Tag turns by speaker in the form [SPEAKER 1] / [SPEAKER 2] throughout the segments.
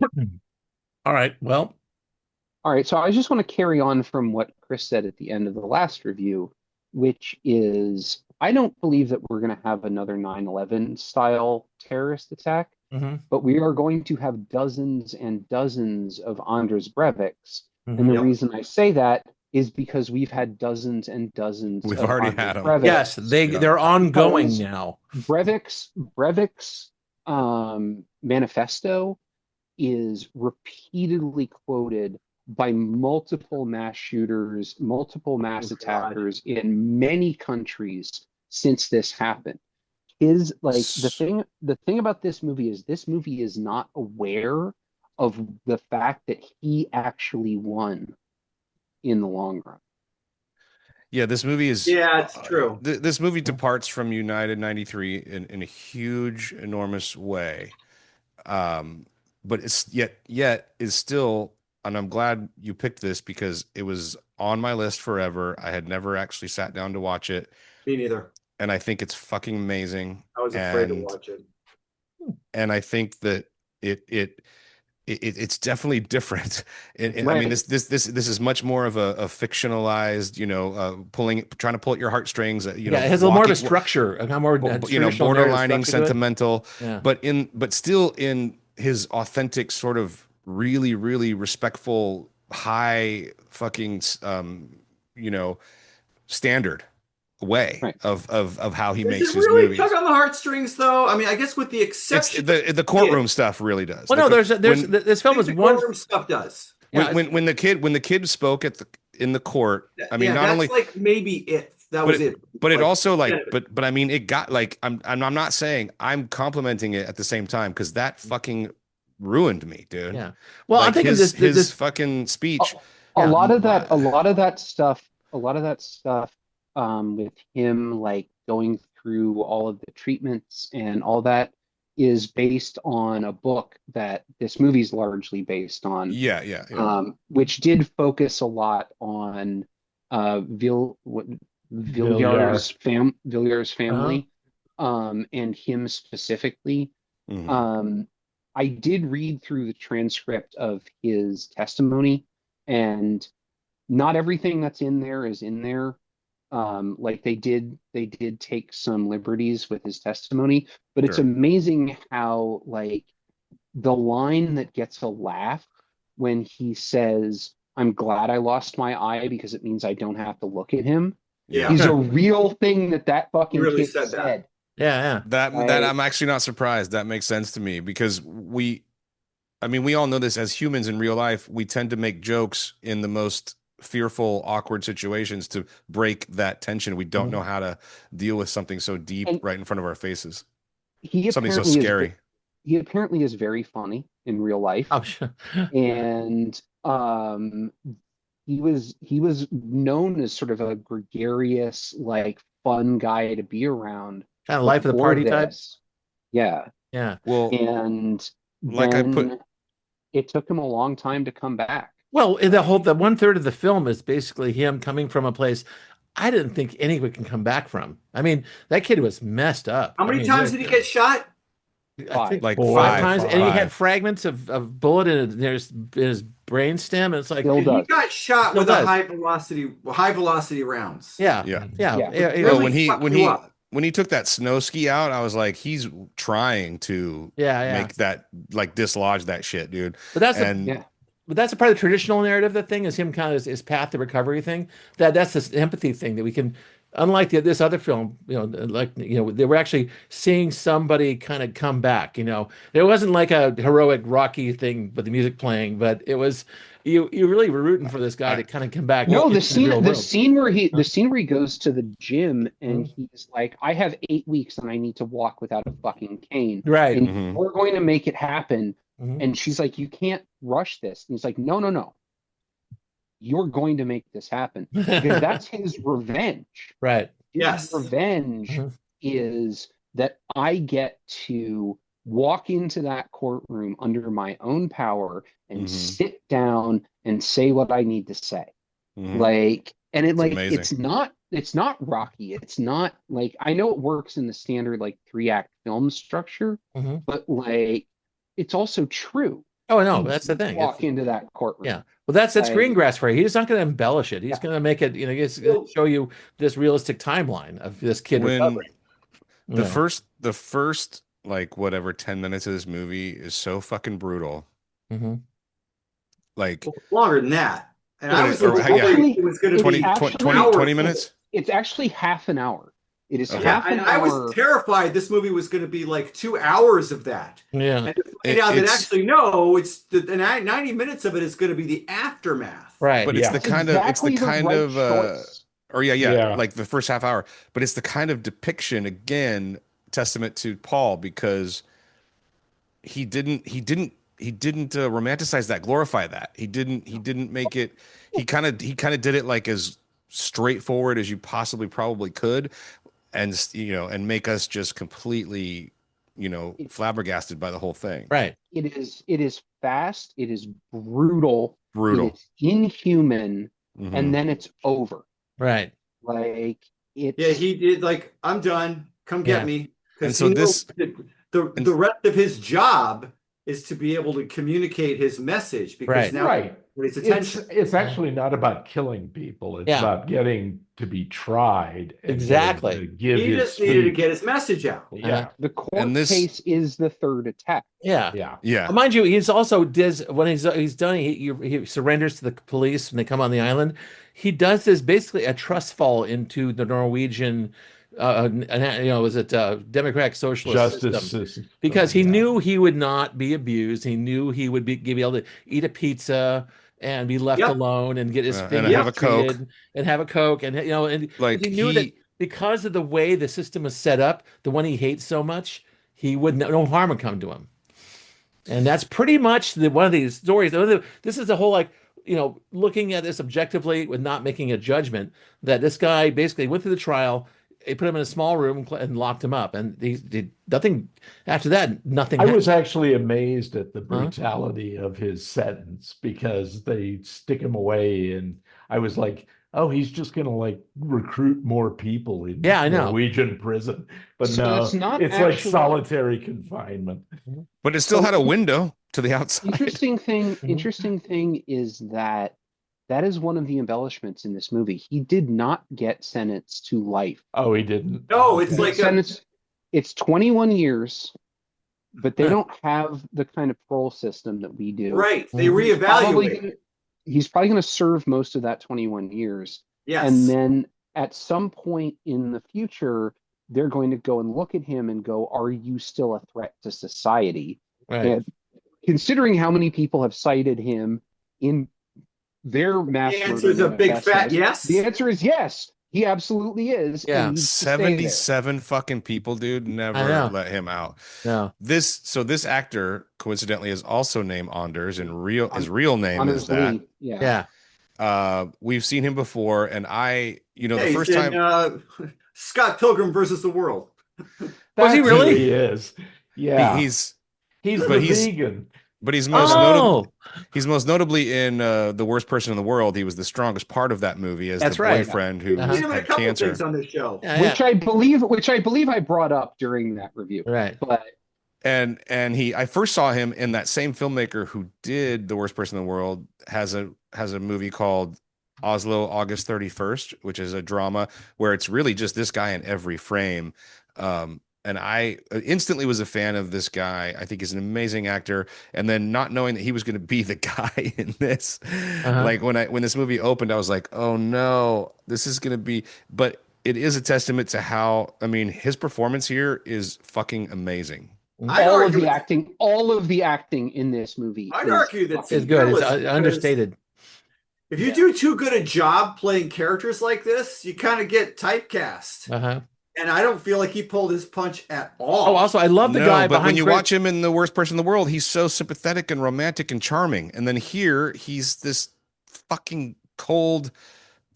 [SPEAKER 1] All right. Well,
[SPEAKER 2] All right, so I just want to carry on from what Chris said at the end of the last review, which is I don't believe that we're going to have another 9/11 style terrorist attack,
[SPEAKER 1] hmm
[SPEAKER 2] but we are going to have dozens and dozens of Andres Breiviks. And
[SPEAKER 1] hmm
[SPEAKER 2] the
[SPEAKER 3] Yep.
[SPEAKER 2] reason I say that is because we've had dozens and dozens
[SPEAKER 4] We've
[SPEAKER 2] of
[SPEAKER 4] already
[SPEAKER 2] Andres
[SPEAKER 4] had them.
[SPEAKER 1] yes,
[SPEAKER 2] Breiviks
[SPEAKER 4] Yeah.
[SPEAKER 1] they're ongoing
[SPEAKER 2] because
[SPEAKER 1] now.
[SPEAKER 2] Breivik's manifesto is repeatedly quoted by multiple mass shooters, multiple
[SPEAKER 3] Oh
[SPEAKER 2] mass
[SPEAKER 3] God.
[SPEAKER 2] attackers in many countries since this happened. Is like
[SPEAKER 4] S-
[SPEAKER 2] the thing about this movie is not aware of the fact that he actually won in the long run.
[SPEAKER 4] Yeah, this movie is
[SPEAKER 3] Yeah, it's true.
[SPEAKER 4] this movie departs from United 93 in a huge, enormous way. Um, but it's yet is still, and I'm glad you picked this because it was on my list forever. I had never actually sat down to watch it,
[SPEAKER 3] Me neither.
[SPEAKER 4] and I think it's fucking amazing.
[SPEAKER 3] I was afraid to
[SPEAKER 4] And
[SPEAKER 3] watch it.
[SPEAKER 4] I think that it it it's definitely different. I mean,
[SPEAKER 2] Right.
[SPEAKER 4] this is much more of a fictionalized, trying to pull at your heartstrings,
[SPEAKER 1] Yeah, it has a little more of a
[SPEAKER 4] walking,
[SPEAKER 1] structure, a kind of more traditional narrative
[SPEAKER 4] borderlining
[SPEAKER 1] structure to it.
[SPEAKER 4] sentimental,
[SPEAKER 1] Yeah.
[SPEAKER 4] but still in his authentic sort of really, really respectful, high fucking, you know, standard way
[SPEAKER 2] Right.
[SPEAKER 4] of how he
[SPEAKER 3] Does
[SPEAKER 4] makes
[SPEAKER 3] it
[SPEAKER 4] his
[SPEAKER 3] really tug
[SPEAKER 4] movies.
[SPEAKER 3] on the heartstrings, though? I mean, I guess with the
[SPEAKER 4] It's
[SPEAKER 3] exception of
[SPEAKER 4] the
[SPEAKER 3] kid,
[SPEAKER 4] courtroom stuff really does.
[SPEAKER 1] Well, no, there's
[SPEAKER 4] When
[SPEAKER 1] this
[SPEAKER 3] I
[SPEAKER 1] film
[SPEAKER 3] think
[SPEAKER 1] is
[SPEAKER 3] the
[SPEAKER 1] one.
[SPEAKER 3] courtroom stuff does.
[SPEAKER 1] Yeah, it's,
[SPEAKER 4] when the kid spoke in the court, I mean,
[SPEAKER 3] Yeah,
[SPEAKER 4] not
[SPEAKER 3] that's
[SPEAKER 4] only,
[SPEAKER 3] like maybe it. That
[SPEAKER 4] but
[SPEAKER 3] was it.
[SPEAKER 4] it
[SPEAKER 3] Like,
[SPEAKER 4] also
[SPEAKER 3] yeah,
[SPEAKER 4] like, but I mean, it got like, I'm not saying, I'm complimenting it at the same time because that fucking ruined me, dude.
[SPEAKER 1] yeah. Well, I'm
[SPEAKER 4] Like
[SPEAKER 1] thinking
[SPEAKER 4] his
[SPEAKER 1] this.
[SPEAKER 4] fucking
[SPEAKER 2] A,
[SPEAKER 4] speech.
[SPEAKER 2] a
[SPEAKER 1] Yeah.
[SPEAKER 2] lot of
[SPEAKER 4] My,
[SPEAKER 2] that stuff with him like going through all of the treatments and all that is based on a book that this movie's largely based on,
[SPEAKER 4] yeah.
[SPEAKER 2] which did focus a lot on
[SPEAKER 1] Villiar.
[SPEAKER 2] Villiers'
[SPEAKER 1] Uh-huh.
[SPEAKER 2] family, and him specifically.
[SPEAKER 4] Mhm.
[SPEAKER 2] Um, I did read through the transcript of his testimony, and not everything that's in there is in there. Like they did take some liberties with his testimony, but it's
[SPEAKER 4] Sure.
[SPEAKER 2] amazing how like the line that gets a laugh when he says, "I'm glad I lost my eye because it means I don't have to look at him,"
[SPEAKER 4] Yeah.
[SPEAKER 3] yeah,
[SPEAKER 2] is a real thing that that
[SPEAKER 3] he
[SPEAKER 2] fucking
[SPEAKER 3] really
[SPEAKER 2] kid
[SPEAKER 3] said that.
[SPEAKER 2] said.
[SPEAKER 1] Yeah,
[SPEAKER 4] That
[SPEAKER 2] Like,
[SPEAKER 4] I'm actually not surprised. That makes sense to me because I mean, we all know this as humans in real life. We tend to make jokes in the most fearful, awkward situations to break that tension. We don't
[SPEAKER 1] yeah.
[SPEAKER 4] know how to deal with something so deep
[SPEAKER 2] and
[SPEAKER 4] right in front of our faces,
[SPEAKER 2] he
[SPEAKER 4] something so
[SPEAKER 2] apparently is
[SPEAKER 4] scary.
[SPEAKER 2] he apparently is very funny in real life,
[SPEAKER 1] Oh, sure.
[SPEAKER 2] and he was known as sort of a gregarious, like fun guy to be around
[SPEAKER 1] Kind of life of the
[SPEAKER 2] before
[SPEAKER 1] party type.
[SPEAKER 2] this. Yeah.
[SPEAKER 1] Yeah.
[SPEAKER 4] Well,
[SPEAKER 2] And
[SPEAKER 4] like I put,
[SPEAKER 2] then it took him a long time to come back.
[SPEAKER 1] Well, the 1/3 of the film is basically him coming from a place I didn't think anyone can come back from. I mean, that kid was messed up.
[SPEAKER 3] How
[SPEAKER 1] I
[SPEAKER 3] many
[SPEAKER 1] mean,
[SPEAKER 3] times did he get shot?
[SPEAKER 1] I think
[SPEAKER 2] Five.
[SPEAKER 4] like
[SPEAKER 1] five
[SPEAKER 4] five,
[SPEAKER 1] times, and he had
[SPEAKER 4] five.
[SPEAKER 1] fragments of bullet in his brain stem. And it's like
[SPEAKER 2] Still
[SPEAKER 3] He
[SPEAKER 2] does.
[SPEAKER 3] got shot
[SPEAKER 1] still
[SPEAKER 3] with a
[SPEAKER 1] does.
[SPEAKER 3] high velocity rounds,
[SPEAKER 1] Yeah,
[SPEAKER 4] Yeah.
[SPEAKER 1] yeah,
[SPEAKER 2] Yeah.
[SPEAKER 3] which
[SPEAKER 4] Oh,
[SPEAKER 3] really fuck
[SPEAKER 4] when
[SPEAKER 3] you up.
[SPEAKER 4] he took that snow ski out, I was like, he's trying to
[SPEAKER 1] yeah.
[SPEAKER 4] make that like dislodge that shit, dude.
[SPEAKER 1] But that's a
[SPEAKER 4] And
[SPEAKER 2] Yeah.
[SPEAKER 1] but that's a part of the traditional narrative. The thing is him kind of his path to recovery thing. That's this empathy thing that we can, unlike this other film, they were actually seeing somebody kind of come back. It wasn't like a heroic Rocky thing with the music playing, but it was you really were rooting for this guy
[SPEAKER 4] I
[SPEAKER 1] to kind of come back
[SPEAKER 2] No,
[SPEAKER 1] into the real world.
[SPEAKER 2] the scene where he goes to the gym and
[SPEAKER 1] Mhm.
[SPEAKER 2] he's like, I have 8 weeks and I need to walk without a fucking cane.
[SPEAKER 1] Right.
[SPEAKER 2] And
[SPEAKER 4] mhm.
[SPEAKER 2] we're going to make it happen.
[SPEAKER 1] Mhm.
[SPEAKER 2] And she's like, you can't rush this. And he's like, no, no, no. You're going to make this happen. Because that's his revenge.
[SPEAKER 1] Right.
[SPEAKER 2] His
[SPEAKER 3] Yes.
[SPEAKER 2] revenge
[SPEAKER 1] Mhm.
[SPEAKER 2] is that I get to walk into that courtroom under my own power and
[SPEAKER 4] Mhm.
[SPEAKER 2] sit down and say what I need to say.
[SPEAKER 4] Mhm.
[SPEAKER 2] Like, and it
[SPEAKER 4] It's
[SPEAKER 2] like
[SPEAKER 4] amazing.
[SPEAKER 2] it's not Rocky. It's not like I know it works in the standard like 3 act film structure,
[SPEAKER 1] Mhm.
[SPEAKER 2] but like it's also true.
[SPEAKER 1] Oh no, that's the thing.
[SPEAKER 2] walk into that courtroom.
[SPEAKER 1] Yeah. Well, that's
[SPEAKER 2] I-
[SPEAKER 1] Greengrass for you. He's not going to embellish it. He's
[SPEAKER 2] Yeah.
[SPEAKER 1] going to make it, he's going to show you this realistic timeline of this kid
[SPEAKER 4] When
[SPEAKER 1] recovering.
[SPEAKER 4] the first like whatever 10 minutes of this movie is so fucking brutal.
[SPEAKER 1] Mhm.
[SPEAKER 4] Like
[SPEAKER 3] Longer than that. And
[SPEAKER 4] Well,
[SPEAKER 3] I was
[SPEAKER 4] or-
[SPEAKER 3] worried it was going to
[SPEAKER 4] 20,
[SPEAKER 3] be
[SPEAKER 4] 20, 20,
[SPEAKER 3] hours.
[SPEAKER 4] 20 minutes.
[SPEAKER 2] It's actually half an hour. It is
[SPEAKER 4] Okay.
[SPEAKER 3] Yeah,
[SPEAKER 2] half an
[SPEAKER 3] and I
[SPEAKER 2] hour.
[SPEAKER 3] was terrified this movie was going to be like 2 hours of that.
[SPEAKER 1] Yeah.
[SPEAKER 3] And to find out that actually, no, it's the 90 minutes of it is going to be the aftermath.
[SPEAKER 1] Right.
[SPEAKER 4] But
[SPEAKER 5] Yeah.
[SPEAKER 4] it's the kind of
[SPEAKER 2] choice.
[SPEAKER 4] or yeah,
[SPEAKER 5] Yeah.
[SPEAKER 4] like the first half hour. But it's the kind of depiction, again, testament to Paul, because he didn't romanticize that, glorify that. He didn't make it. He kind of did it like as straightforward as you possibly probably could, and and make us just completely flabbergasted by the whole thing.
[SPEAKER 1] Right.
[SPEAKER 2] It is fast. It is brutal.
[SPEAKER 4] Brutal.
[SPEAKER 2] It is inhuman,
[SPEAKER 4] Mhm.
[SPEAKER 2] and then it's over.
[SPEAKER 1] Right.
[SPEAKER 2] Like it's
[SPEAKER 3] Yeah, he did like, I'm done. Come get
[SPEAKER 1] Yeah.
[SPEAKER 3] me.
[SPEAKER 4] And
[SPEAKER 3] Because
[SPEAKER 4] so this-
[SPEAKER 3] the rest of his job is to be able to communicate his message, because
[SPEAKER 1] Right.
[SPEAKER 3] now
[SPEAKER 5] Right.
[SPEAKER 3] his
[SPEAKER 5] It's
[SPEAKER 3] attention.
[SPEAKER 5] it's actually not about killing people. It's
[SPEAKER 1] Yeah.
[SPEAKER 5] about getting to be tried. and
[SPEAKER 1] Exactly.
[SPEAKER 5] getting to give
[SPEAKER 3] He
[SPEAKER 5] his
[SPEAKER 3] just needed to
[SPEAKER 5] speech.
[SPEAKER 3] get his message out.
[SPEAKER 5] Yeah.
[SPEAKER 2] the court
[SPEAKER 4] And this-
[SPEAKER 2] case is the third attack.
[SPEAKER 1] Yeah.
[SPEAKER 5] Yeah.
[SPEAKER 4] Yeah.
[SPEAKER 1] Mind you, he's also does when he's done. He surrenders to the police when they come on the island. He does this basically a trust fall into the Norwegian, was it democratic socialist
[SPEAKER 5] Justice
[SPEAKER 1] system,
[SPEAKER 5] system.
[SPEAKER 1] because he
[SPEAKER 5] Yeah.
[SPEAKER 1] knew he would not be abused. He knew he would be able to eat a pizza and be left
[SPEAKER 3] Yep.
[SPEAKER 1] alone and get his
[SPEAKER 4] And
[SPEAKER 1] thing
[SPEAKER 4] have a Coke.
[SPEAKER 1] treated and have a Coke, and and
[SPEAKER 4] Like
[SPEAKER 1] he knew that because of the way the system was set up, the one he hates so much, he would no harm would come to him. And that's pretty much one of these stories. This is the whole looking at this objectively with not making a judgment, that this guy basically went through the trial. They put him in a small room and locked him up, and he did nothing after that. Nothing.
[SPEAKER 5] I was actually amazed at the
[SPEAKER 1] Huh?
[SPEAKER 5] brutality of his sentence, because they stick him away, and I was like, oh, he's just gonna like recruit more people in
[SPEAKER 1] Yeah, I know.
[SPEAKER 5] Norwegian prison. But
[SPEAKER 2] So
[SPEAKER 5] no,
[SPEAKER 2] it's not
[SPEAKER 5] it's like
[SPEAKER 2] actually-
[SPEAKER 5] solitary confinement.
[SPEAKER 4] But it still had a window to the outside.
[SPEAKER 2] Interesting thing.
[SPEAKER 1] Mhm.
[SPEAKER 2] Interesting thing is that is one of the embellishments in this movie. He did not get sentenced to life.
[SPEAKER 5] Oh, he didn't.
[SPEAKER 3] No, it's
[SPEAKER 2] The
[SPEAKER 3] like
[SPEAKER 2] sentence. It's 21 years, but they
[SPEAKER 1] Huh.
[SPEAKER 2] don't have the kind of parole system that we do.
[SPEAKER 3] right. They
[SPEAKER 1] Mhm.
[SPEAKER 3] reevaluate.
[SPEAKER 2] He's probably going to serve most of that 21 years.
[SPEAKER 3] Yes.
[SPEAKER 2] And then at some point in the future, they're going to go and look at him and go, are you still a threat to society?
[SPEAKER 1] Right.
[SPEAKER 2] And considering how many people have cited him in their mass
[SPEAKER 3] The
[SPEAKER 2] murder
[SPEAKER 3] answer is a big fat
[SPEAKER 2] manifestos,
[SPEAKER 3] yes.
[SPEAKER 2] the answer is yes. He absolutely is. and
[SPEAKER 1] Yeah.
[SPEAKER 2] needs to stay there.
[SPEAKER 4] 77 fucking people, dude,
[SPEAKER 1] I
[SPEAKER 4] never
[SPEAKER 1] know.
[SPEAKER 4] let him out.
[SPEAKER 1] No.
[SPEAKER 4] This actor coincidentally is also named Anders, and his real name is
[SPEAKER 2] Honestly,
[SPEAKER 4] that.
[SPEAKER 1] Yeah.
[SPEAKER 4] We've seen him before, and the
[SPEAKER 3] Hey,
[SPEAKER 4] first
[SPEAKER 3] he's
[SPEAKER 4] time
[SPEAKER 3] in, Scott Pilgrim versus the World.
[SPEAKER 1] Was he
[SPEAKER 5] That's
[SPEAKER 1] really?
[SPEAKER 5] who he is. Yeah.
[SPEAKER 4] he's
[SPEAKER 5] He's
[SPEAKER 4] but
[SPEAKER 5] the
[SPEAKER 4] he's-
[SPEAKER 5] vegan.
[SPEAKER 4] but he's most notable.
[SPEAKER 1] Oh,
[SPEAKER 4] He's most notably in The Worst Person in the World. He was the strongest part of that movie as
[SPEAKER 1] That's
[SPEAKER 4] the
[SPEAKER 1] right.
[SPEAKER 4] boyfriend who
[SPEAKER 1] Uh-huh.
[SPEAKER 3] He's in a
[SPEAKER 4] had
[SPEAKER 3] couple
[SPEAKER 4] cancer.
[SPEAKER 3] things on this show.
[SPEAKER 1] yeah,
[SPEAKER 2] Which I believe I brought up during that review.
[SPEAKER 1] right.
[SPEAKER 2] But
[SPEAKER 4] And I first saw him in that same filmmaker who did The Worst Person in the World has a movie called Oslo August 31st, which is a drama where it's really just this guy in every frame. And I instantly was a fan of this guy. I think he's an amazing actor. And then not knowing that he was going to be the guy in this,
[SPEAKER 1] Uh-huh.
[SPEAKER 4] like when this movie opened, I was like, oh no, this is going to be. But it is a testament to how, I mean, his performance here is fucking amazing.
[SPEAKER 3] I'd
[SPEAKER 2] all of
[SPEAKER 3] argue
[SPEAKER 2] the
[SPEAKER 3] it's-
[SPEAKER 2] acting, all of the acting in this movie.
[SPEAKER 3] I'd
[SPEAKER 2] is
[SPEAKER 3] argue that
[SPEAKER 2] fucking
[SPEAKER 1] It's good. It's
[SPEAKER 3] Because-
[SPEAKER 1] understated.
[SPEAKER 3] If you do too good a job playing characters like this, you kind of get typecast.
[SPEAKER 1] Uh-huh.
[SPEAKER 3] And I don't feel like he pulled his punch at
[SPEAKER 1] Oh,
[SPEAKER 3] all.
[SPEAKER 1] also, I love the
[SPEAKER 4] No,
[SPEAKER 1] guy
[SPEAKER 4] but
[SPEAKER 1] behind
[SPEAKER 4] when you
[SPEAKER 1] Chris-
[SPEAKER 4] watch him in The Worst Person in the World, he's so sympathetic and romantic and charming. And then here, he's this fucking cold,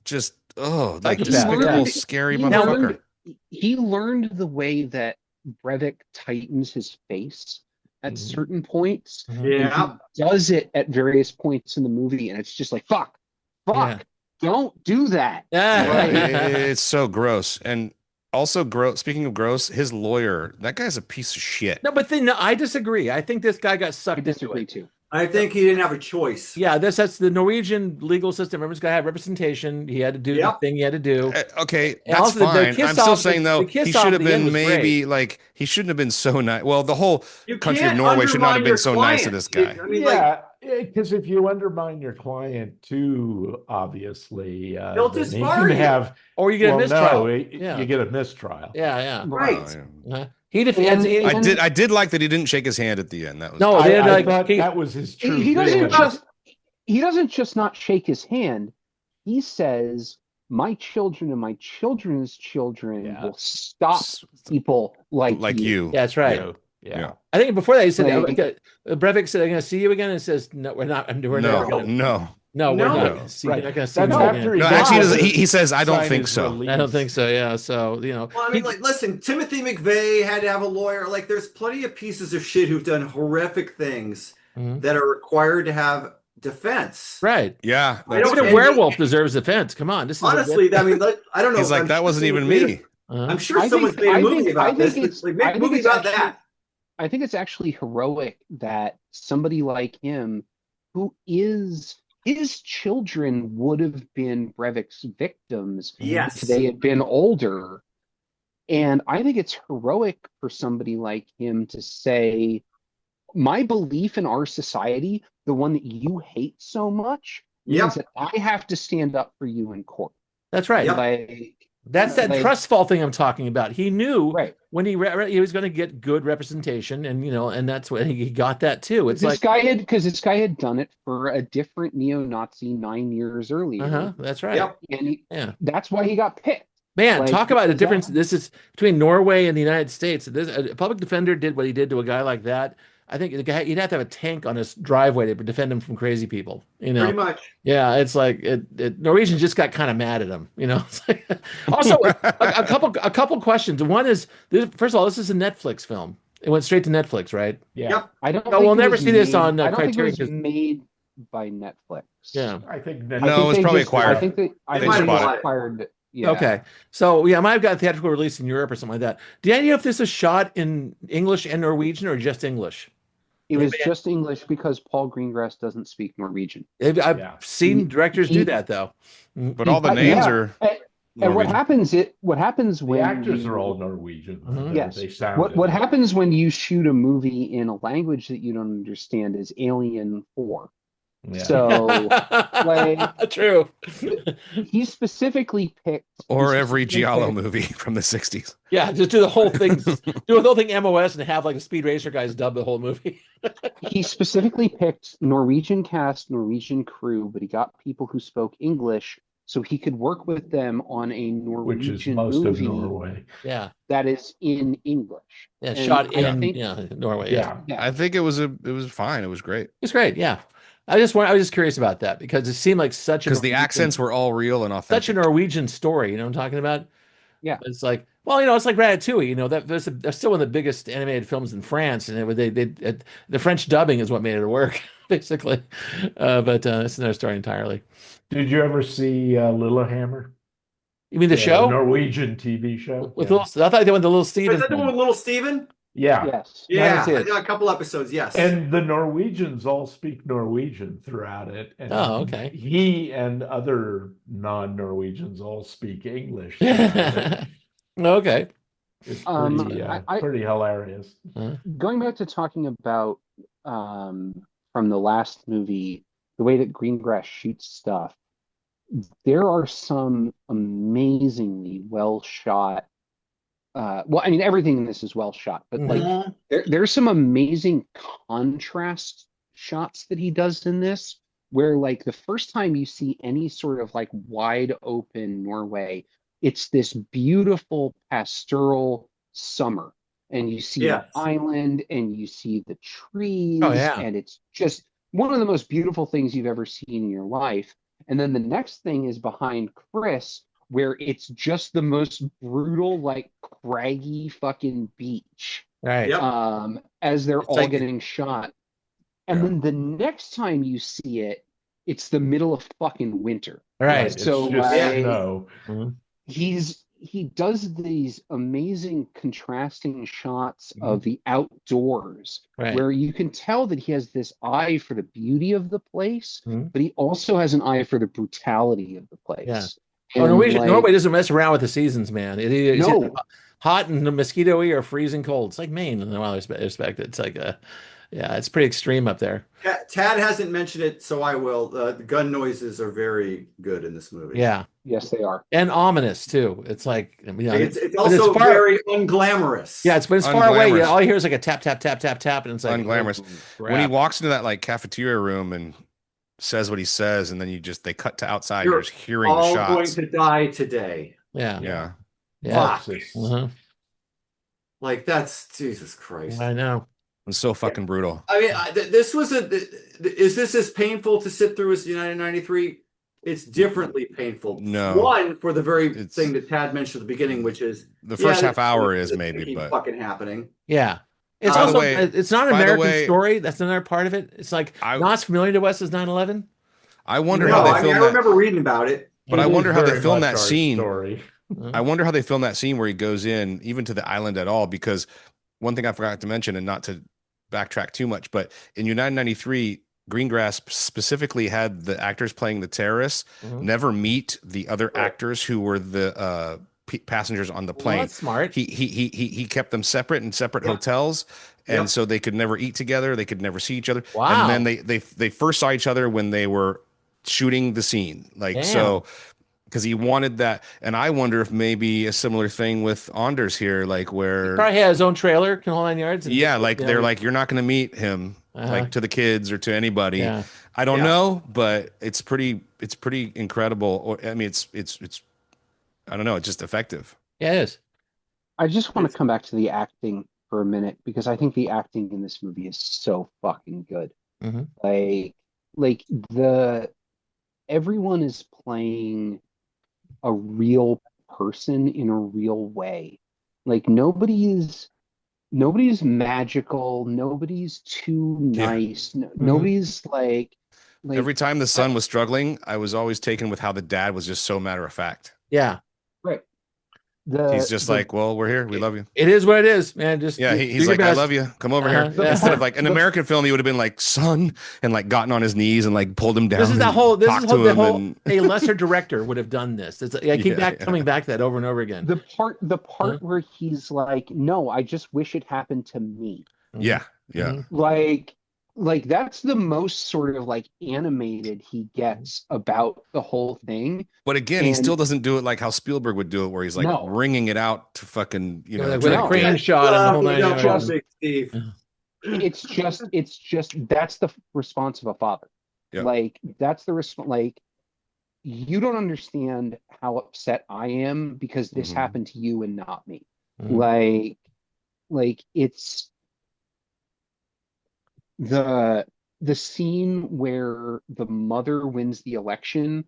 [SPEAKER 4] just like
[SPEAKER 1] Psychopath,
[SPEAKER 4] despicable,
[SPEAKER 1] yeah.
[SPEAKER 4] scary
[SPEAKER 2] He
[SPEAKER 4] motherfucker.
[SPEAKER 2] learned, he learned the way that Brevik tightens his face at
[SPEAKER 1] Mhm.
[SPEAKER 2] certain points.
[SPEAKER 3] Yeah.
[SPEAKER 2] And he does it at various points in the movie, and it's just like, fuck,
[SPEAKER 1] Yeah.
[SPEAKER 2] don't do that.
[SPEAKER 1] Yeah.
[SPEAKER 4] It's so gross. And also gross. Speaking of gross, his lawyer, that guy's a piece of shit.
[SPEAKER 1] No, but then no, I disagree. I think this guy got
[SPEAKER 2] I
[SPEAKER 1] sucked into
[SPEAKER 2] disagree
[SPEAKER 1] it.
[SPEAKER 2] too.
[SPEAKER 3] I think he didn't have a choice.
[SPEAKER 1] Yeah, that's the Norwegian legal system. Everyone's got to have representation. He had to do the
[SPEAKER 3] Yep.
[SPEAKER 1] thing he had to do.
[SPEAKER 4] Okay,
[SPEAKER 1] And
[SPEAKER 4] that's
[SPEAKER 1] also the
[SPEAKER 4] fine.
[SPEAKER 1] kiss
[SPEAKER 4] I'm still
[SPEAKER 1] off,
[SPEAKER 4] saying though,
[SPEAKER 1] the kiss
[SPEAKER 4] he
[SPEAKER 1] off
[SPEAKER 4] should
[SPEAKER 1] at
[SPEAKER 4] have
[SPEAKER 1] the end
[SPEAKER 4] been
[SPEAKER 1] was great.
[SPEAKER 4] maybe like he shouldn't have been so nice. Well, the whole
[SPEAKER 3] You
[SPEAKER 4] country of
[SPEAKER 3] can't
[SPEAKER 4] Norway should not have
[SPEAKER 3] undermine
[SPEAKER 4] been
[SPEAKER 3] your
[SPEAKER 4] so nice to
[SPEAKER 3] client.
[SPEAKER 4] this guy.
[SPEAKER 3] I mean, like,
[SPEAKER 5] Yeah, because if you undermine your client too, obviously,
[SPEAKER 3] He'll
[SPEAKER 5] then he
[SPEAKER 3] disbar
[SPEAKER 5] can
[SPEAKER 3] you.
[SPEAKER 5] have.
[SPEAKER 1] Or you get a mistrial.
[SPEAKER 5] No,
[SPEAKER 1] Yeah.
[SPEAKER 5] you get a mistrial.
[SPEAKER 1] Yeah.
[SPEAKER 3] Right.
[SPEAKER 1] He
[SPEAKER 2] And-
[SPEAKER 4] I did like that he didn't shake his hand at the end. That was
[SPEAKER 1] No, they had,
[SPEAKER 5] I
[SPEAKER 1] like,
[SPEAKER 5] thought
[SPEAKER 1] he-
[SPEAKER 5] that was his true
[SPEAKER 2] he doesn't
[SPEAKER 5] feeling.
[SPEAKER 2] he doesn't just not shake his hand. He says, "My children and my children's children
[SPEAKER 5] Yeah.
[SPEAKER 2] will stop people like you."
[SPEAKER 1] Yeah, that's right.
[SPEAKER 5] You know, yeah.
[SPEAKER 1] I think before that he said,
[SPEAKER 2] Like-
[SPEAKER 1] Breivik said, "I'm going to see you again," and says, "No, we're not. We're never going to.
[SPEAKER 4] no.
[SPEAKER 1] No, we're
[SPEAKER 3] No.
[SPEAKER 1] not going to see.
[SPEAKER 5] Right.
[SPEAKER 1] You're not going to see
[SPEAKER 5] That's
[SPEAKER 1] me
[SPEAKER 5] after
[SPEAKER 1] again."
[SPEAKER 4] No,
[SPEAKER 5] he
[SPEAKER 4] actually,
[SPEAKER 5] dies.
[SPEAKER 4] he says, "I don't
[SPEAKER 5] Sign
[SPEAKER 4] think
[SPEAKER 5] his
[SPEAKER 4] so."
[SPEAKER 5] release.
[SPEAKER 1] I don't think so. Yeah. So
[SPEAKER 3] Well, I mean, like, listen, Timothy McVeigh had to have a lawyer. Like, there's plenty of pieces of shit who've done horrific things
[SPEAKER 1] Mhm.
[SPEAKER 3] that are required to have defense.
[SPEAKER 1] right.
[SPEAKER 4] Yeah,
[SPEAKER 3] I
[SPEAKER 4] that's
[SPEAKER 3] don't
[SPEAKER 1] Even a
[SPEAKER 3] think-
[SPEAKER 1] werewolf deserves defense. Come on, this is
[SPEAKER 3] Honestly, I mean, like, I don't know.
[SPEAKER 4] he's like,
[SPEAKER 3] I'm
[SPEAKER 4] that
[SPEAKER 3] sure
[SPEAKER 4] wasn't even
[SPEAKER 3] someone's made
[SPEAKER 4] me.
[SPEAKER 3] I'm sure
[SPEAKER 2] I
[SPEAKER 3] someone's
[SPEAKER 2] think-
[SPEAKER 3] made a
[SPEAKER 2] I
[SPEAKER 3] movie
[SPEAKER 2] think-
[SPEAKER 3] about
[SPEAKER 2] I
[SPEAKER 3] this.
[SPEAKER 2] think it's-
[SPEAKER 3] Like,
[SPEAKER 2] I
[SPEAKER 3] make a
[SPEAKER 2] think
[SPEAKER 3] movie
[SPEAKER 2] it's
[SPEAKER 3] about
[SPEAKER 2] actually-
[SPEAKER 3] that.
[SPEAKER 2] I think it's actually heroic that somebody like him, who is his children would have been Breivik's victims
[SPEAKER 3] Yes.
[SPEAKER 2] if they had been older. And I think it's heroic for somebody like him to say, my belief in our society, the one that you hate so much, means that I have to stand up for you in court.
[SPEAKER 1] That's right.
[SPEAKER 3] Yep.
[SPEAKER 2] Like,
[SPEAKER 1] That's that
[SPEAKER 2] like-
[SPEAKER 1] trust fall thing I'm talking about. He knew
[SPEAKER 2] right.
[SPEAKER 1] when he was going to get good representation, and and that's what he got that too. It's
[SPEAKER 2] This
[SPEAKER 1] like,
[SPEAKER 2] guy had done it for a different neo-Nazi 9 years earlier.
[SPEAKER 1] that's right.
[SPEAKER 3] Yep.
[SPEAKER 2] And
[SPEAKER 1] Yeah.
[SPEAKER 2] that's why he got picked.
[SPEAKER 1] Man,
[SPEAKER 2] Like,
[SPEAKER 1] talk about the
[SPEAKER 2] is
[SPEAKER 1] difference.
[SPEAKER 2] that-
[SPEAKER 1] This is between Norway and the United States. This a public defender did what he did to a guy like that. I think the guy, you'd have to have a tank on his driveway to defend him from crazy people.
[SPEAKER 3] Pretty much.
[SPEAKER 1] Yeah, it's like Norwegians just got kind of mad at him. It's like, also a couple questions. One is this, first of all, this is a Netflix film. It went straight to Netflix, right?
[SPEAKER 5] Yeah.
[SPEAKER 3] Yep.
[SPEAKER 2] I don't.
[SPEAKER 1] No,
[SPEAKER 2] think
[SPEAKER 1] we'll
[SPEAKER 2] it
[SPEAKER 1] never
[SPEAKER 2] was
[SPEAKER 1] see this
[SPEAKER 2] made-
[SPEAKER 1] on,
[SPEAKER 2] I don't think it
[SPEAKER 1] Criterion,
[SPEAKER 2] was
[SPEAKER 1] 'cause-
[SPEAKER 2] made by Netflix.
[SPEAKER 1] Yeah.
[SPEAKER 5] I think
[SPEAKER 2] I
[SPEAKER 4] No,
[SPEAKER 2] think
[SPEAKER 4] it was
[SPEAKER 2] they
[SPEAKER 4] probably
[SPEAKER 2] just-
[SPEAKER 4] acquired.
[SPEAKER 2] I think they
[SPEAKER 3] They
[SPEAKER 2] just
[SPEAKER 3] bought it.
[SPEAKER 2] acquired. Yeah.
[SPEAKER 1] Okay. So yeah, I might have got a theatrical release in Europe or something like that. Do you know if this is shot in English and Norwegian or just English?
[SPEAKER 2] It was just English because Paul Greengrass doesn't speak Norwegian.
[SPEAKER 1] I've
[SPEAKER 5] Yeah.
[SPEAKER 1] seen directors do
[SPEAKER 2] He-
[SPEAKER 1] that though.
[SPEAKER 4] But all the
[SPEAKER 2] Yeah.
[SPEAKER 4] names are
[SPEAKER 2] And what
[SPEAKER 4] Norwegian.
[SPEAKER 2] happens
[SPEAKER 5] The
[SPEAKER 2] when
[SPEAKER 5] actors
[SPEAKER 2] you-
[SPEAKER 5] are all Norwegian.
[SPEAKER 1] Mhm.
[SPEAKER 2] Yes.
[SPEAKER 5] They sound
[SPEAKER 2] what happens when you shoot a movie in a language that you don't understand is Alien 4.
[SPEAKER 5] Yeah.
[SPEAKER 2] So like-
[SPEAKER 1] True.
[SPEAKER 2] he specifically picked
[SPEAKER 4] or
[SPEAKER 2] he
[SPEAKER 4] every
[SPEAKER 2] specifically
[SPEAKER 4] Giallo
[SPEAKER 2] picked-
[SPEAKER 4] movie from the 60s.
[SPEAKER 1] Yeah, just do the whole thing. Do the whole thing MOS and have like a Speed Racer guys dub the whole movie.
[SPEAKER 2] He specifically picked Norwegian cast, Norwegian crew, but he got people who spoke English so he could work with them on a
[SPEAKER 5] Which is
[SPEAKER 2] Norwegian
[SPEAKER 5] most of
[SPEAKER 2] movie
[SPEAKER 5] Norway.
[SPEAKER 1] Yeah.
[SPEAKER 2] that is in English.
[SPEAKER 1] Yeah.
[SPEAKER 2] And
[SPEAKER 1] Shot
[SPEAKER 2] I
[SPEAKER 1] in
[SPEAKER 2] think-
[SPEAKER 1] Norway.
[SPEAKER 5] Yeah.
[SPEAKER 2] Yeah.
[SPEAKER 4] I think it was fine. It was great
[SPEAKER 1] It's great. Yeah. I was just curious about that because it seemed like such a
[SPEAKER 4] because the accents were all real and
[SPEAKER 1] such a
[SPEAKER 4] authentic.
[SPEAKER 1] Norwegian story. You know what I'm talking about?
[SPEAKER 2] Yeah.
[SPEAKER 1] It's like, well, it's like Ratatouille. That's still one of the biggest animated films in France, and the French dubbing is what made it work, basically. But it's another story entirely.
[SPEAKER 5] Did you ever see Lillehammer?
[SPEAKER 1] You mean the
[SPEAKER 5] Yeah,
[SPEAKER 1] show
[SPEAKER 5] Norwegian TV show?
[SPEAKER 1] with
[SPEAKER 5] Yeah.
[SPEAKER 1] little? I thought they went the little Steven.
[SPEAKER 3] Is that the one with Little Steven?
[SPEAKER 5] Yeah.
[SPEAKER 2] Yes.
[SPEAKER 1] Yeah, I
[SPEAKER 3] Yeah,
[SPEAKER 1] see it.
[SPEAKER 3] I got a couple episodes. Yes.
[SPEAKER 5] And the Norwegians all speak Norwegian throughout it. And
[SPEAKER 1] Oh, okay.
[SPEAKER 5] He and other non-Norwegians all speak English. throughout it.
[SPEAKER 1] Okay.
[SPEAKER 5] It's
[SPEAKER 2] Um,
[SPEAKER 5] pretty,
[SPEAKER 2] I-
[SPEAKER 5] pretty hilarious.
[SPEAKER 2] Going back to talking about from the last movie, the way that Greengrass shoots stuff, there are some amazingly well shot. Well, I mean, everything in this is well shot, but like
[SPEAKER 3] Mhm.
[SPEAKER 2] there's some amazing contrast shots that he does in this, where like the first time you see any sort of like wide open Norway, it's this beautiful pastoral summer. And you see
[SPEAKER 3] Yes.
[SPEAKER 2] the island and you see the trees,
[SPEAKER 1] Oh, yeah.
[SPEAKER 2] and it's just one of the most beautiful things you've ever seen in your life. And then the next thing is behind Chris, where it's just the most brutal, like craggy fucking beach.
[SPEAKER 1] Right.
[SPEAKER 3] Yep.
[SPEAKER 2] As they're
[SPEAKER 1] It's
[SPEAKER 2] all
[SPEAKER 1] like-
[SPEAKER 2] getting shot. And
[SPEAKER 4] Yeah.
[SPEAKER 2] then the next time you see it, it's the middle of fucking winter.
[SPEAKER 1] Right.
[SPEAKER 5] It's
[SPEAKER 2] So,
[SPEAKER 5] just
[SPEAKER 2] like,
[SPEAKER 5] snow.
[SPEAKER 2] He's he does these amazing contrasting shots
[SPEAKER 5] Mhm.
[SPEAKER 2] of the outdoors
[SPEAKER 1] Right.
[SPEAKER 2] where you can tell that he has this eye for the beauty of the place,
[SPEAKER 1] Mhm.
[SPEAKER 2] but he also has an eye for the brutality of the
[SPEAKER 1] Yeah.
[SPEAKER 2] place.
[SPEAKER 1] Oh,
[SPEAKER 2] And
[SPEAKER 1] Norway
[SPEAKER 2] like,
[SPEAKER 1] doesn't mess around with the seasons, man. It's
[SPEAKER 2] no,
[SPEAKER 1] hot and mosquito-y or freezing cold. It's like Maine in one respect. It's like yeah, it's pretty extreme up there.
[SPEAKER 3] Tad hasn't mentioned it, so I will. The gun noises are very good in this movie.
[SPEAKER 1] Yeah.
[SPEAKER 2] yes, they are.
[SPEAKER 1] And ominous too. It's like, you know,
[SPEAKER 3] It's
[SPEAKER 1] but it's
[SPEAKER 3] also
[SPEAKER 1] far,
[SPEAKER 3] very unglamorous.
[SPEAKER 1] yeah, it's far away.
[SPEAKER 4] Unglamorous.
[SPEAKER 1] All you hear is like a tap, tap, tap, tap, tap, and it's like,
[SPEAKER 4] Unglamorous.
[SPEAKER 1] oh,
[SPEAKER 4] When he
[SPEAKER 1] crap.
[SPEAKER 4] walks into that like cafeteria room and says what he says, and then they cut to outside,
[SPEAKER 3] You're
[SPEAKER 4] you're just hearing the
[SPEAKER 3] all going
[SPEAKER 4] shots.
[SPEAKER 3] to die today.
[SPEAKER 1] Yeah.
[SPEAKER 4] Yeah.
[SPEAKER 1] Yeah.
[SPEAKER 3] Fuck.
[SPEAKER 1] Uh-huh.
[SPEAKER 3] Like that's Jesus Christ.
[SPEAKER 1] I know.
[SPEAKER 4] It's so fucking brutal.
[SPEAKER 3] I mean, this was is this as painful to sit through as United 93? It's differently painful.
[SPEAKER 4] No.
[SPEAKER 3] One, for the very
[SPEAKER 4] It's-
[SPEAKER 3] thing that Tad mentioned at the beginning, which is
[SPEAKER 4] The first half hour
[SPEAKER 3] this
[SPEAKER 4] is maybe,
[SPEAKER 3] keep
[SPEAKER 4] but
[SPEAKER 3] fucking happening.
[SPEAKER 1] Yeah. It's
[SPEAKER 3] By the
[SPEAKER 1] also,
[SPEAKER 4] way-
[SPEAKER 1] it's not an
[SPEAKER 4] by the
[SPEAKER 1] American
[SPEAKER 4] way-
[SPEAKER 1] story. That's another part of it. It's like not as familiar to us as 9/11.
[SPEAKER 4] I wonder
[SPEAKER 3] No,
[SPEAKER 4] how they
[SPEAKER 3] I mean,
[SPEAKER 4] filmed
[SPEAKER 3] I
[SPEAKER 4] that.
[SPEAKER 3] remember reading about it.
[SPEAKER 4] But
[SPEAKER 5] It
[SPEAKER 4] I
[SPEAKER 5] is
[SPEAKER 4] wonder how they
[SPEAKER 5] very
[SPEAKER 4] filmed
[SPEAKER 5] much
[SPEAKER 4] that
[SPEAKER 5] our
[SPEAKER 4] scene.
[SPEAKER 5] story.
[SPEAKER 4] I wonder how they filmed that scene where he goes in, even to the island at all, because one thing I forgot to mention, and not to backtrack too much, but in United 93, Greengrass specifically had the actors playing the terrorists
[SPEAKER 1] Mhm.
[SPEAKER 4] never meet the other
[SPEAKER 3] Right.
[SPEAKER 4] actors who were the passengers on the
[SPEAKER 1] Well,
[SPEAKER 4] plane.
[SPEAKER 1] that's smart.
[SPEAKER 4] He kept them separate in separate
[SPEAKER 3] Yep.
[SPEAKER 4] hotels, and
[SPEAKER 3] Yep.
[SPEAKER 4] so they could never eat together. They could never see each other.
[SPEAKER 1] Wow.
[SPEAKER 4] And then they first saw each other when they were shooting the scene, like
[SPEAKER 1] Damn.
[SPEAKER 4] so. Because he wanted that, and I wonder if maybe a similar thing with Anders here, like where,
[SPEAKER 1] Probably had his own trailer, can hold 9 yards. And
[SPEAKER 4] yeah,
[SPEAKER 1] just,
[SPEAKER 4] like
[SPEAKER 1] you
[SPEAKER 4] they're
[SPEAKER 1] know,
[SPEAKER 4] like, you're not going to meet him,
[SPEAKER 1] Uh-huh.
[SPEAKER 4] like to the kids or to anybody.
[SPEAKER 1] Yeah.
[SPEAKER 4] I don't
[SPEAKER 3] Yeah.
[SPEAKER 4] know, but it's pretty incredible. Or I mean, it's I don't know, it's just effective.
[SPEAKER 1] Yeah, it is.
[SPEAKER 2] I just want to come back to the acting for a minute because I think the acting in this movie is so fucking good.
[SPEAKER 1] Mhm.
[SPEAKER 2] Like everyone is playing a real person in a real way. Like nobody's magical, nobody's too
[SPEAKER 4] Yeah.
[SPEAKER 2] nice. Nobody's like
[SPEAKER 4] Every time the son was struggling, I was always taken with how the dad was just so matter of fact.
[SPEAKER 1] Yeah.
[SPEAKER 2] right.
[SPEAKER 4] He's just like, well, we're here, we love you.
[SPEAKER 1] It is what it is, man. Just
[SPEAKER 4] Yeah,
[SPEAKER 1] do
[SPEAKER 4] he's
[SPEAKER 1] your
[SPEAKER 4] like, I
[SPEAKER 1] best.
[SPEAKER 4] love you. Come over
[SPEAKER 1] Uh-huh.
[SPEAKER 4] here.
[SPEAKER 1] Yeah.
[SPEAKER 4] Instead of like an American film, he would have been like, son, and like gotten on his knees and like pulled him down.
[SPEAKER 1] This is
[SPEAKER 4] and talked to
[SPEAKER 1] the
[SPEAKER 4] him
[SPEAKER 1] whole
[SPEAKER 4] and-
[SPEAKER 1] a lesser director would have done this. It's I keep
[SPEAKER 4] Yeah,
[SPEAKER 1] coming back to that over and over again.
[SPEAKER 2] The part
[SPEAKER 1] Huh?
[SPEAKER 2] where he's like, no, I just wish it happened to me.
[SPEAKER 4] yeah, yeah.
[SPEAKER 1] Mhm.
[SPEAKER 2] Like that's the most sort of like animated he gets about the whole thing.
[SPEAKER 4] But again, he
[SPEAKER 2] And-
[SPEAKER 4] still doesn't do it like how Spielberg would do it, where he's like
[SPEAKER 2] No.
[SPEAKER 4] wringing it out to fucking, you know,
[SPEAKER 1] With
[SPEAKER 4] try
[SPEAKER 1] a
[SPEAKER 4] to
[SPEAKER 1] crane
[SPEAKER 4] get-
[SPEAKER 1] shot and the whole 9
[SPEAKER 3] You
[SPEAKER 1] yards.
[SPEAKER 3] don't Big Steve.
[SPEAKER 2] It's just that's the response of a father.
[SPEAKER 4] Yeah.
[SPEAKER 2] Like that's the response. Like you don't understand how upset I am because this
[SPEAKER 4] Mhm.
[SPEAKER 2] happened to you and not me.
[SPEAKER 1] Mhm.
[SPEAKER 2] Like it's the scene where the mother wins the election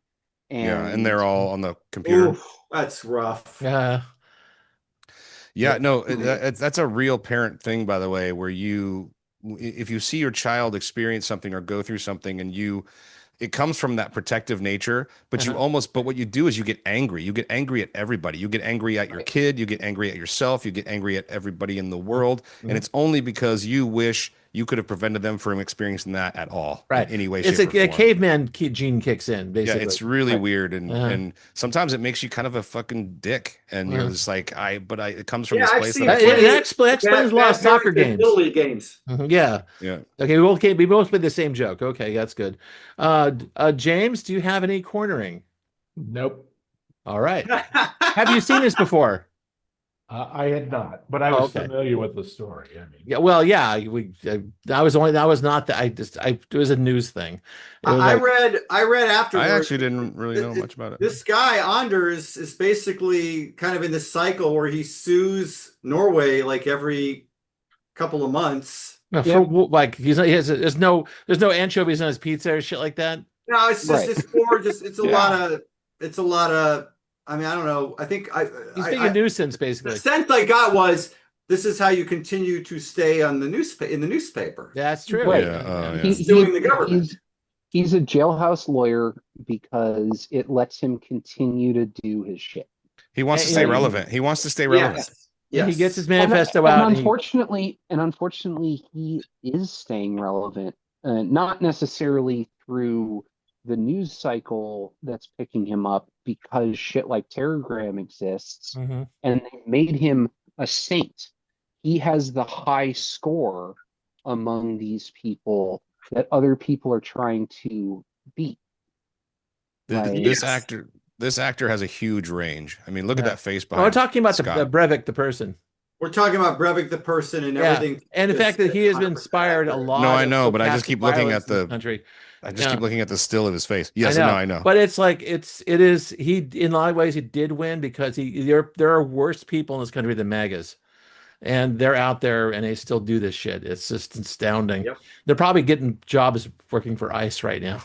[SPEAKER 4] and they're all on the computer.
[SPEAKER 3] Oof, that's rough.
[SPEAKER 1] Yeah.
[SPEAKER 4] Yeah, no, that's a real parent thing, by the way, where if you see your child experience something or go through something and it comes from that protective nature, but but what you do is you get angry. You get angry at everybody. You get angry at your kid. You get angry at yourself. You get angry at everybody in the world. And it's only because you wish you could have prevented them from experiencing that at all.
[SPEAKER 1] Right.
[SPEAKER 4] In any way,
[SPEAKER 1] It's
[SPEAKER 4] shape, or
[SPEAKER 1] a
[SPEAKER 4] form.
[SPEAKER 1] caveman gene kicks in,
[SPEAKER 4] Yeah,
[SPEAKER 1] basically.
[SPEAKER 4] it's really weird, and
[SPEAKER 1] Uh-huh.
[SPEAKER 4] and sometimes it makes you kind of a fucking dick, and you're just like, it comes from
[SPEAKER 3] Yeah,
[SPEAKER 4] this
[SPEAKER 3] I've
[SPEAKER 4] place
[SPEAKER 3] seen
[SPEAKER 4] that
[SPEAKER 1] That,
[SPEAKER 3] it.
[SPEAKER 4] I
[SPEAKER 1] that explains a lot of soccer games.
[SPEAKER 3] Little League games.
[SPEAKER 1] Mhm, yeah.
[SPEAKER 4] yeah.
[SPEAKER 1] Okay, we both played the same joke. Okay, that's good. James, do you have any cornering?
[SPEAKER 5] Nope.
[SPEAKER 1] All right. Have you seen this before?
[SPEAKER 5] I had not, but I was
[SPEAKER 1] Okay.
[SPEAKER 5] familiar with the story. I mean,
[SPEAKER 1] Yeah. Well, yeah. That was not that. It was a news thing. It was
[SPEAKER 3] I
[SPEAKER 1] like-
[SPEAKER 3] read afterwards.
[SPEAKER 4] I actually didn't really know much about it.
[SPEAKER 3] This guy Anders is basically kind of in this cycle where he sues Norway like every couple of months.
[SPEAKER 1] like there's no anchovies on his pizza or shit like that.
[SPEAKER 3] No, it's just
[SPEAKER 2] Right.
[SPEAKER 3] it's more just it's a
[SPEAKER 4] Yeah.
[SPEAKER 3] lot of I mean I don't know. I think
[SPEAKER 1] He's being a nuisance,
[SPEAKER 3] the
[SPEAKER 1] basically.
[SPEAKER 3] sense I got was this is how you continue to stay on the newspaper.
[SPEAKER 1] That's true.
[SPEAKER 2] Right.
[SPEAKER 4] Yeah,
[SPEAKER 3] He's suing the government.
[SPEAKER 2] He's a jailhouse lawyer because it lets him continue to do his shit.
[SPEAKER 4] He wants to
[SPEAKER 1] And,
[SPEAKER 4] stay
[SPEAKER 1] you know,
[SPEAKER 4] relevant. He wants to stay relevant.
[SPEAKER 1] yeah, he gets his
[SPEAKER 2] And,
[SPEAKER 1] manifesto
[SPEAKER 2] and
[SPEAKER 1] out. And
[SPEAKER 2] unfortunately, he is staying relevant. Not necessarily through the news cycle that's picking him up, because shit like Telegram exists,
[SPEAKER 1] Mhm.
[SPEAKER 2] and they made him a saint. He has the high score among these people that other people are trying to beat. Like,
[SPEAKER 4] This actor has a huge range. I mean, look at
[SPEAKER 1] Yeah.
[SPEAKER 4] that face
[SPEAKER 1] No, we're
[SPEAKER 4] behind
[SPEAKER 1] talking about the
[SPEAKER 4] Scott.
[SPEAKER 1] Breivik, the person.
[SPEAKER 3] We're talking about Breivik the person and
[SPEAKER 1] Yeah,
[SPEAKER 3] everything.
[SPEAKER 1] and the
[SPEAKER 3] is
[SPEAKER 1] fact that he has
[SPEAKER 3] 100%
[SPEAKER 1] inspired a
[SPEAKER 3] accurate.
[SPEAKER 1] lot
[SPEAKER 4] No, I
[SPEAKER 1] of
[SPEAKER 4] know, but I just
[SPEAKER 1] stochastic
[SPEAKER 4] keep looking
[SPEAKER 1] violence
[SPEAKER 4] at
[SPEAKER 1] in this
[SPEAKER 4] the
[SPEAKER 1] country.
[SPEAKER 4] I just
[SPEAKER 1] Yeah.
[SPEAKER 4] keep looking at the still of his face. Yes,
[SPEAKER 1] I know.
[SPEAKER 4] no, I know.
[SPEAKER 1] But it's like it is he in a lot of ways he did win because there are worse people in this country than MAGAs. And they're out there and they still do this shit. It's just astounding.
[SPEAKER 3] Yep.
[SPEAKER 1] They're probably getting jobs working for ICE right now.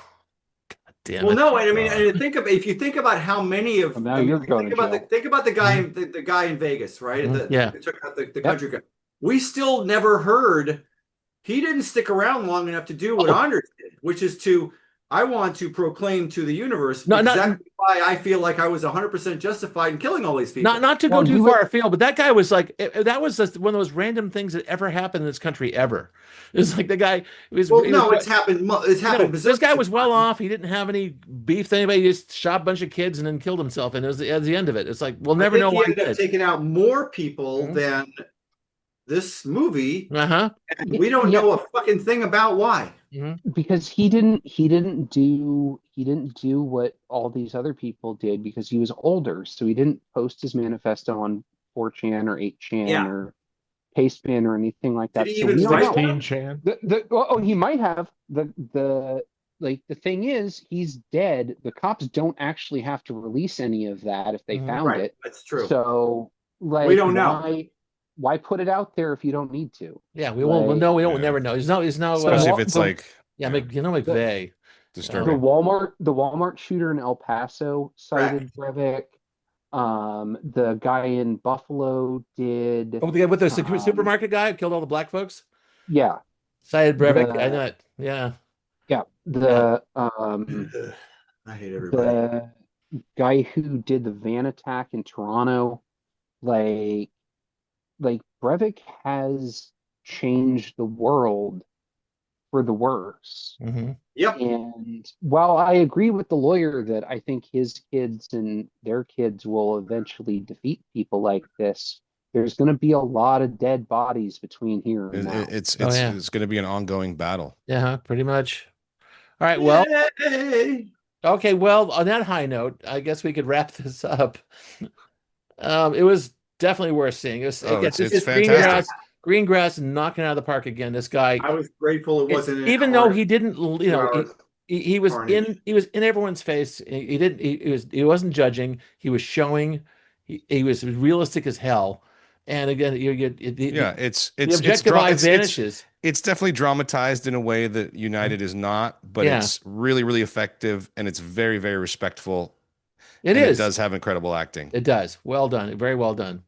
[SPEAKER 1] God damn
[SPEAKER 3] Well,
[SPEAKER 1] it.
[SPEAKER 3] no, and I mean, and if you think about how many of,
[SPEAKER 2] well, now
[SPEAKER 3] I mean,
[SPEAKER 2] you're going to jail.
[SPEAKER 3] think about the guy the guy in Vegas, right?
[SPEAKER 1] Yeah.
[SPEAKER 3] That took out the
[SPEAKER 2] Yep.
[SPEAKER 3] country guy. We still never heard. He didn't stick around long enough to do what
[SPEAKER 1] Oh.
[SPEAKER 3] Anders did, which is I want to proclaim to the universe
[SPEAKER 1] No, not-
[SPEAKER 3] exactly why I feel like I was 100% justified in killing all these people.
[SPEAKER 1] Not to go
[SPEAKER 2] Well,
[SPEAKER 1] too
[SPEAKER 2] he
[SPEAKER 1] far
[SPEAKER 2] was-
[SPEAKER 1] afield, but that guy was like that was just one of those random things that ever happened in this country ever. It's like the guy was.
[SPEAKER 3] Well,
[SPEAKER 1] he
[SPEAKER 3] no,
[SPEAKER 1] was,
[SPEAKER 3] it's happened. It's happened.
[SPEAKER 1] this guy
[SPEAKER 3] bazillions
[SPEAKER 1] was
[SPEAKER 3] of
[SPEAKER 1] well
[SPEAKER 3] times.
[SPEAKER 1] off. He didn't have any beef to anybody. He just shot a bunch of kids and then killed himself. And it was the end of it. It's like we'll
[SPEAKER 3] I
[SPEAKER 1] never
[SPEAKER 3] think
[SPEAKER 1] know
[SPEAKER 3] he
[SPEAKER 1] why he
[SPEAKER 3] ended up
[SPEAKER 1] did.
[SPEAKER 3] taking out more people
[SPEAKER 1] Mhm.
[SPEAKER 3] than this movie.
[SPEAKER 1] Uh-huh.
[SPEAKER 3] And we don't know a fucking thing about why.
[SPEAKER 2] because he didn't do what all these other people did, because he was older, so he didn't post his manifesto on 4chan or 8chan
[SPEAKER 3] Yeah.
[SPEAKER 2] or Pasteman or anything like that.
[SPEAKER 3] Did he
[SPEAKER 2] So
[SPEAKER 3] even
[SPEAKER 2] we don't
[SPEAKER 3] write
[SPEAKER 2] know.
[SPEAKER 3] one?
[SPEAKER 5] 16chan.
[SPEAKER 2] He might have. The thing is, he's dead. The cops don't actually have to release any of that if they
[SPEAKER 1] Mhm.
[SPEAKER 2] found
[SPEAKER 3] Right.
[SPEAKER 2] it.
[SPEAKER 3] That's true.
[SPEAKER 2] So, like,
[SPEAKER 3] We don't know.
[SPEAKER 2] why put it out there if you don't need to?
[SPEAKER 1] Yeah, we won't.
[SPEAKER 2] Like,
[SPEAKER 1] No, we don't.
[SPEAKER 4] Yeah.
[SPEAKER 1] Never know. He's no.
[SPEAKER 4] Especially if it's like
[SPEAKER 1] Yeah,
[SPEAKER 4] yeah,
[SPEAKER 1] McVeigh.
[SPEAKER 4] disturbing.
[SPEAKER 2] The Walmart shooter in El Paso cited Breivik. The guy in Buffalo did.
[SPEAKER 1] Oh, the guy with the supermarket guy who killed all the black folks.
[SPEAKER 2] Yeah,
[SPEAKER 1] Cited Breivik.
[SPEAKER 2] The-
[SPEAKER 1] I know it. Yeah.
[SPEAKER 2] yeah.
[SPEAKER 3] I hate everybody.
[SPEAKER 2] The guy who did the van attack in Toronto, like Breivik has changed the world for the worse.
[SPEAKER 1] Mm-hmm.
[SPEAKER 3] Yep.
[SPEAKER 2] And while I agree with the lawyer that I think his kids and their kids will eventually defeat people like this, there's going to be a lot of dead bodies between here and now.
[SPEAKER 4] It's
[SPEAKER 1] yeah.
[SPEAKER 4] it's going to be an ongoing battle.
[SPEAKER 1] Yeah, pretty much. All right. Well,
[SPEAKER 3] Yay!
[SPEAKER 1] okay. Well, on that high note, I guess we could wrap this up. It was definitely worth seeing.
[SPEAKER 4] It's
[SPEAKER 1] Greengrass,
[SPEAKER 4] fantastic.
[SPEAKER 1] Greengrass knocking it out of the park again. This guy,
[SPEAKER 3] I was grateful it wasn't an
[SPEAKER 1] even
[SPEAKER 3] hour,
[SPEAKER 1] though he didn't,
[SPEAKER 3] 2 hours.
[SPEAKER 1] he was
[SPEAKER 3] Carnage.
[SPEAKER 1] he was in everyone's face. He wasn't judging. He was showing. He was realistic as hell. And again,
[SPEAKER 4] It's
[SPEAKER 1] the objective eye vanishes.
[SPEAKER 4] It's definitely dramatized in a way that United is not, but
[SPEAKER 1] Yeah.
[SPEAKER 4] it's really, really effective, and it's very, very respectful.
[SPEAKER 1] It
[SPEAKER 4] and
[SPEAKER 1] is.
[SPEAKER 4] It does have incredible acting.
[SPEAKER 1] It does. Well done. Very well done.